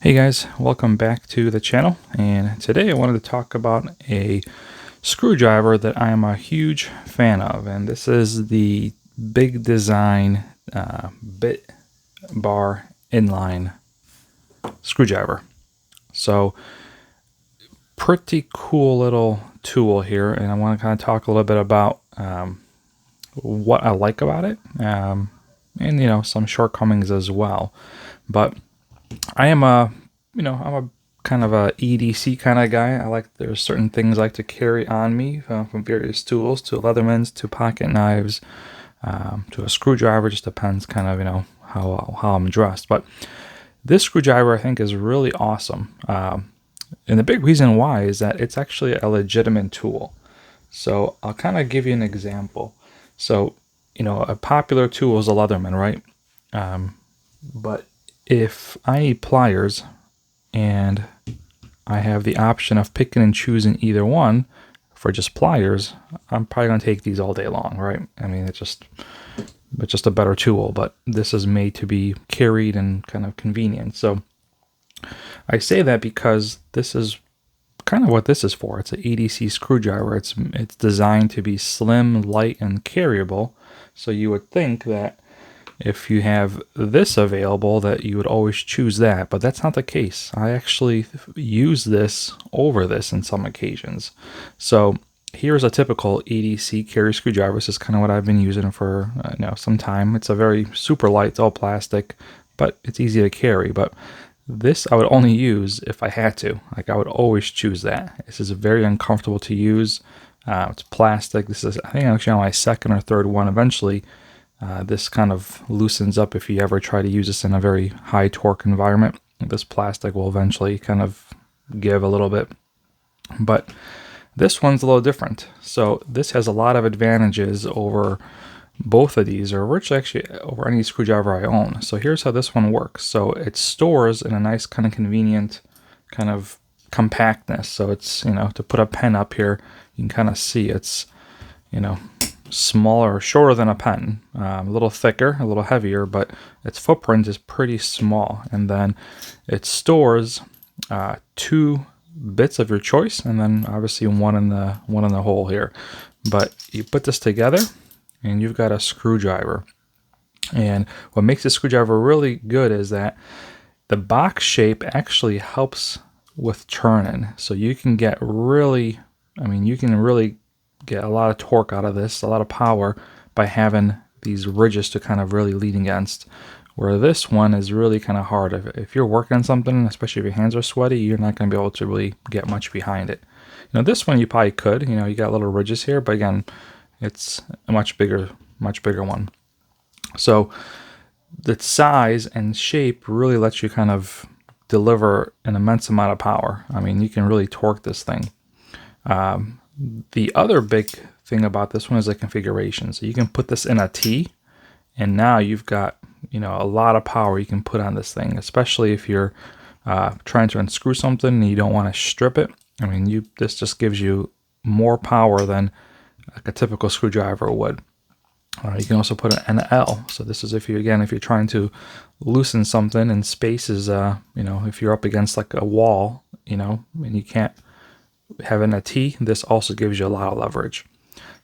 Hey guys, welcome back to the channel, and today I wanted to talk about a screwdriver that I am a huge fan of, and this is the Big Design BIT BAR Inline screwdriver. So pretty cool little tool here, and I want to kind of talk a little bit about what I like about it, and some shortcomings as well. But I am I'm a kind of a EDC kind of guy. There's certain things I like to carry on me, from various tools to Leathermans to pocket knives, to a screwdriver. Just depends kind of, how I'm dressed. But this screwdriver I think is really awesome. And the big reason why is that it's actually a legitimate tool. So I'll kind of give you an example. So, a popular tool is a Leatherman, right? But if I need pliers and I have the option of picking and choosing either one for just pliers, I'm probably going to take these all day long, right? I mean, it's just a better tool, but this is made to be carried and kind of convenient. So I say that because this is kind of what this is for. It's an EDC screwdriver. It's designed to be slim, light, and carryable. So you would think that if you have this available that you would always choose that, but that's not the case. I actually use this over this in some occasions. So here's a typical EDC carry screwdriver. This is kind of what I've been using for some time. It's a very super light, it's all plastic, but it's easy to carry. But this I would only use if I had to. Like, I would always choose that. This is very uncomfortable to use. It's plastic. This is, I think, actually on my second or third one. Eventually this kind of loosens up if you ever try to use this in a very high torque environment. This plastic will eventually kind of give a little bit. But this one's a little different. So this has a lot of advantages over both of these, or virtually actually over any screwdriver I own. So here's how this one works. So it stores in a nice kind of convenient kind of compactness. So it's, to put a pen up here, you can kind of see it's, smaller, shorter than a pen, a little thicker, a little heavier, but its footprint is pretty small. And then it stores 2 bits of your choice, and then obviously one in the hole here. But you put this together, and you've got a screwdriver. And what makes this screwdriver really good is that the box shape actually helps with turning. So you can get really, get a lot of torque out of this, a lot of power, by having these ridges to kind of really lean against. Where this one is really kind of hard. If you're working on something, especially if your hands are sweaty, you're not going to be able to really get much behind it. This one you probably could. You got little ridges here, but again, it's a much bigger one. So the size and shape really lets you kind of deliver an immense amount of power. I mean, you can really torque this thing. The other big thing about this one is the configuration. So you can put this in a T, and now you've got a lot of power you can put on this thing, especially if you're trying to unscrew something and you don't want to strip it. I mean, this just gives you more power than like a typical screwdriver would. You can also put an L. So this is if you're trying to loosen something in spaces, if you're up against like a wall, and you can't having a T, this also gives you a lot of leverage.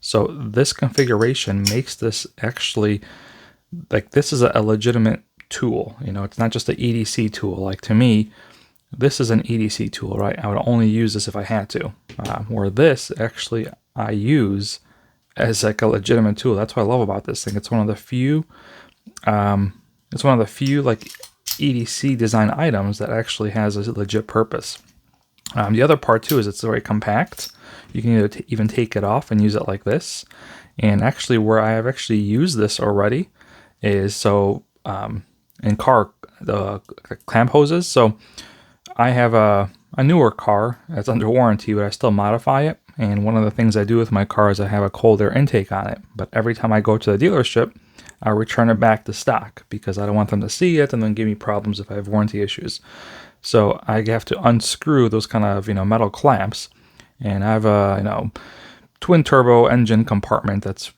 So this configuration makes this actually, like, this is a legitimate tool. It's not just an EDC tool. Like, to me, this is an EDC tool, right? I would only use this if I had to. Where this actually I use as like a legitimate tool. That's what I love about this thing. It's one of the few like EDC design items that actually has a legit purpose. The other part too is it's very compact. You can even take it off and use it like this. And actually, where I have actually used this already is in car, the clamp hoses. So I have a newer car that's under warranty, but I still modify it. And one of the things I do with my car is I have a cold air intake on it. But every time I go to the dealership, I return it back to stock because I don't want them to see it and then give me problems if I have warranty issues. So I have to unscrew those kind of metal clamps, and I have a twin turbo engine compartment that's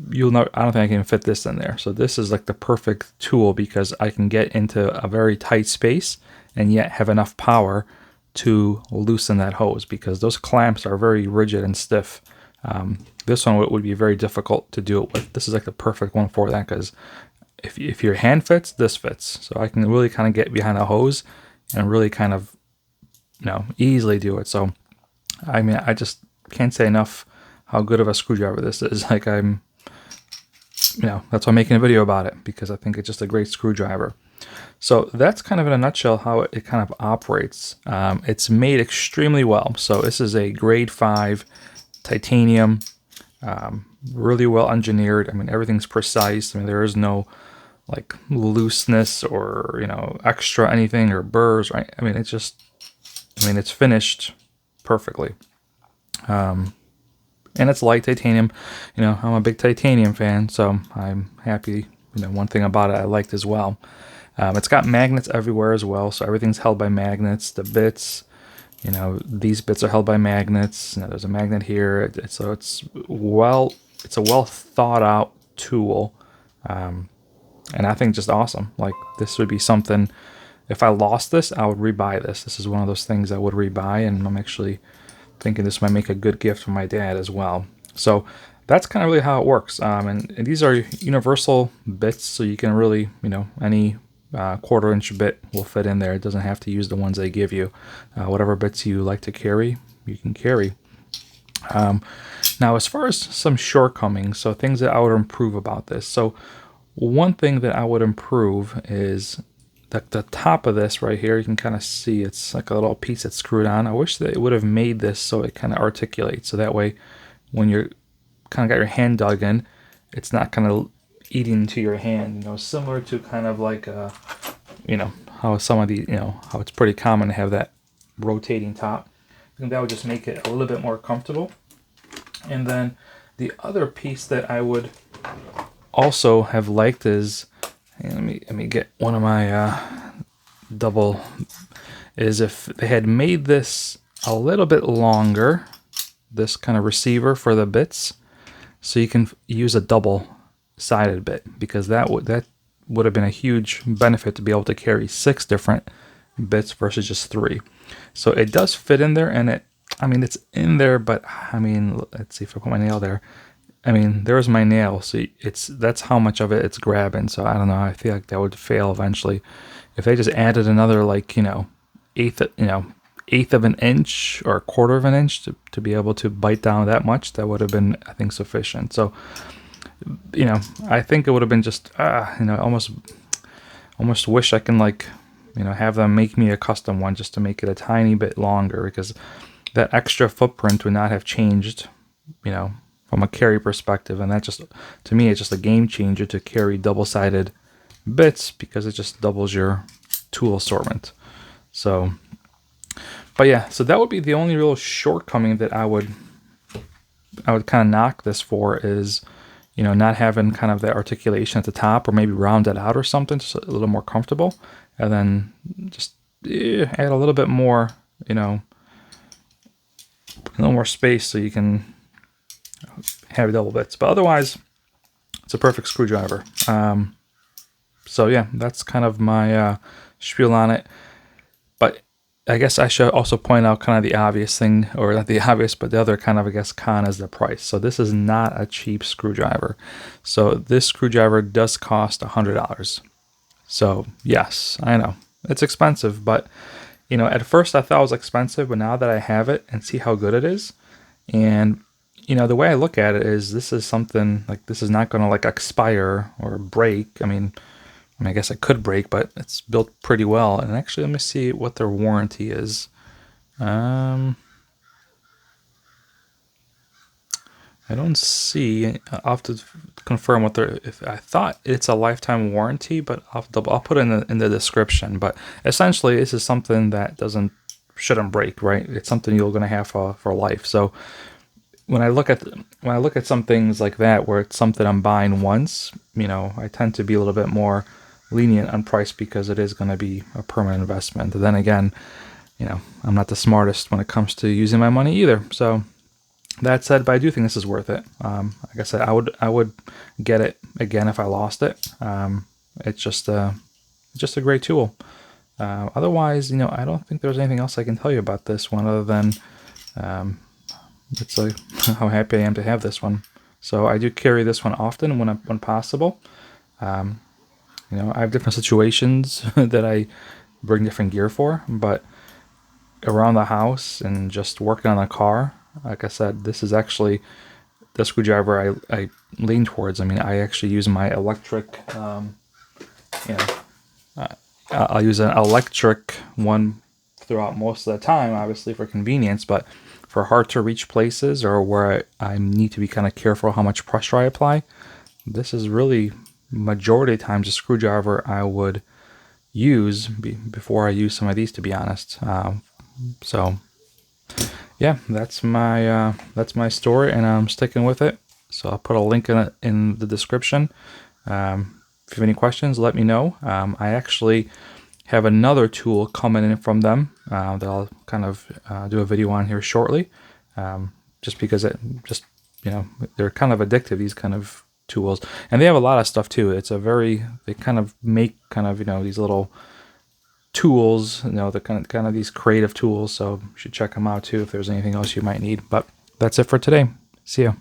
you'll know, I don't think I can fit this in there. So this is like the perfect tool because I can get into a very tight space and yet have enough power to loosen that hose, because those clamps are very rigid and stiff. This one would be very difficult to do it with. This is like the perfect one for that, because if your hand fits, this fits. So I can really kind of get behind the hose and really kind of, easily do it. So, I mean, I just can't say enough how good of a screwdriver this is. Like that's why I'm making a video about it, because I think it's just a great screwdriver. So that's kind of in a nutshell how it kind of operates. It's made extremely well. So this is a grade 5 titanium, really well engineered. I mean, everything's precise. I mean, there is no like looseness or, extra anything or burrs, right? I mean, it's finished perfectly. And it's light titanium. I'm a big titanium fan, so I'm happy. One thing about it I liked as well. It's got magnets everywhere as well, so everything's held by magnets. The bits, these bits are held by magnets. There's a magnet here, so it's a well thought out tool, and I think just awesome. Like, this would be something. If I lost this, I would rebuy this. This is one of those things I would rebuy, and I'm actually thinking this might make a good gift for my dad as well. So that's kind of really how it works. And these are universal bits, so you can really, any 1/4-inch bit will fit in there. It doesn't have to use the ones they give you. Whatever bits you like to carry, you can carry. Now, as far as some shortcomings, so things that I would improve about this. So one thing that I would improve is the top of this right here. You can kind of see it's like a little piece that's screwed on. I wish that it would have made this so it kind of articulates, so that way when you're kind of got your hand dug in, it's not kind of eating into your hand, similar to kind of like how some of the, how it's pretty common to have that rotating top. I think that would just make it a little bit more comfortable. And then the other piece that I would also have liked is, let me get one of my double, is if they had made this a little bit longer, this kind of receiver for the bits, so you can use a double-sided bit, because that would have been a huge benefit to be able to carry 6 different bits versus just 3. So it does fit in there, and it's in there, but let's see if I put my nail there. There's my nail, so that's how much of it it's grabbing. So I don't know, I feel like that would fail eventually. If they just added another, like, eighth of an inch or 1/4 of an inch to be able to bite down that much, that would have been, I think, sufficient. So, I think it would have been just, almost wish I can, like, have them make me a custom one just to make it a tiny bit longer, because that extra footprint would not have changed, from a carry perspective. And that just, to me, it's just a game changer to carry double-sided bits, because it just doubles your tool assortment. So, but yeah, so that would be the only real shortcoming that I would kind of knock this for, is, not having kind of that articulation at the top, or maybe round it out or something, just a little more comfortable. And then just add a little bit more, a little more space so you can have double bits. But otherwise, it's a perfect screwdriver. So yeah, that's kind of my spiel on it. But I guess I should also point out kind of the obvious thing, or not the obvious, but the other kind of, I guess, con is the price. So this is not a cheap screwdriver. So this screwdriver does cost $100. So yes, I know it's expensive, but at first I thought it was expensive, but now that I have it and see how good it is, and the way I look at it is, this is something like, this is not going to like expire or break. I guess it could break, but it's built pretty well. And actually, let me see what their warranty is. I don't see. I'll have to confirm what their. If I thought it's a lifetime warranty, but I'll put it in the description. But essentially, this is something that shouldn't break, right? It's something you're going to have for life. So when I look at some things like that, where it's something I'm buying once, I tend to be a little bit more lenient on price, because it is going to be a permanent investment. And then again, I'm not the smartest when it comes to using my money either. So That said, but I do think this is worth it. Like I said, I would get it again if I lost it. It's just a great tool. Otherwise, I don't think there's anything else I can tell you about this one other than it's like how happy I am to have this one. So I do carry this one often when possible. I have different situations that I bring different gear for, but around the house and just working on the car, like I said, this is actually the screwdriver I lean towards. I mean, I actually use my electric, you know, I'll use an electric one throughout most of the time, obviously for convenience, but for hard to reach places or where I need to be kind of careful how much pressure I apply, this is really majority of times a screwdriver I would use before I use some of these, to be honest. So yeah, that's my story, and I'm sticking with it. So I'll put a link in the description. If you have any questions, let me know. I actually have another tool coming in from them that I'll kind of do a video on here shortly. Just because they're kind of addictive, these kind of tools, and they have a lot of stuff too. They kind of make these little tools, the kind of these creative tools. So you should check them out too if there's anything else you might need. But that's it for today. See ya.